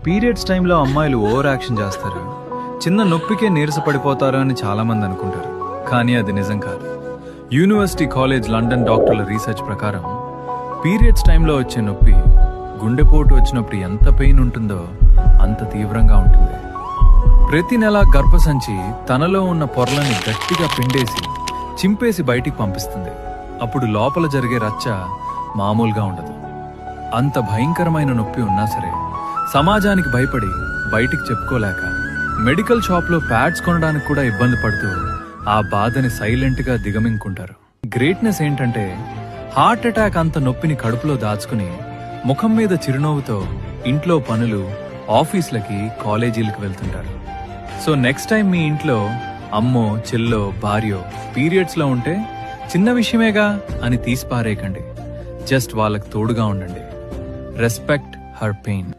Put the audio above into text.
Periods టైంలో అమ్మాయిలు over action చేస్తారు, చిన్న నొప్పికే నీరసపడిపోతారు అని చాలామంది అనుకుంటారు. కానీ అది నిజం కాదు. యూనివర్సిటీ కాలేజ్ లండన్ డాక్టర్ల రీసెర్చ్ ప్రకారం పీరియడ్స్ టైంలో వచ్చే నొప్పి గుండెపోటు వచ్చినప్పుడు ఎంత పెయిన్ ఉంటుందో అంత తీవ్రంగా ఉంటుంది. ప్రతి నెల గర్భసంచి తనలో ఉన్న పొరలని గట్టిగా పిండేసి చింపేసి బయటికి పంపిస్తుంది. అప్పుడు లోపల జరిగే రచ్చ మామూలుగా ఉండదు. అంత భయంకరమైన నొప్పి ఉన్నా సరే సమాజానికి భయపడి బయటికి చెప్పుకోలేక మెడికల్ షాప్లో ప్యాడ్స్ కొనడానికి కూడా ఇబ్బంది పడుతూ ఆ బాధని సైలెంట్గా దిగమింగుకుంటారు. గ్రేట్నెస్ ఏంటంటే హార్ట్ అటాక్ అంత నొప్పిని కడుపులో దాచుకుని ముఖం మీద చిరునవ్వుతో ఇంట్లో పనులు, ఆఫీసులకి, కాలేజీలకు వెళ్తుంటారు. సో నెక్స్ట్ టైం మీ ఇంట్లో అమ్మో, చెల్లో, భార్యో పీరియడ్స్లో ఉంటే చిన్న విషయమేగా అని తీసిపారేయకండి. జస్ట్ వాళ్ళకు తోడుగా ఉండండి. Respect her pain.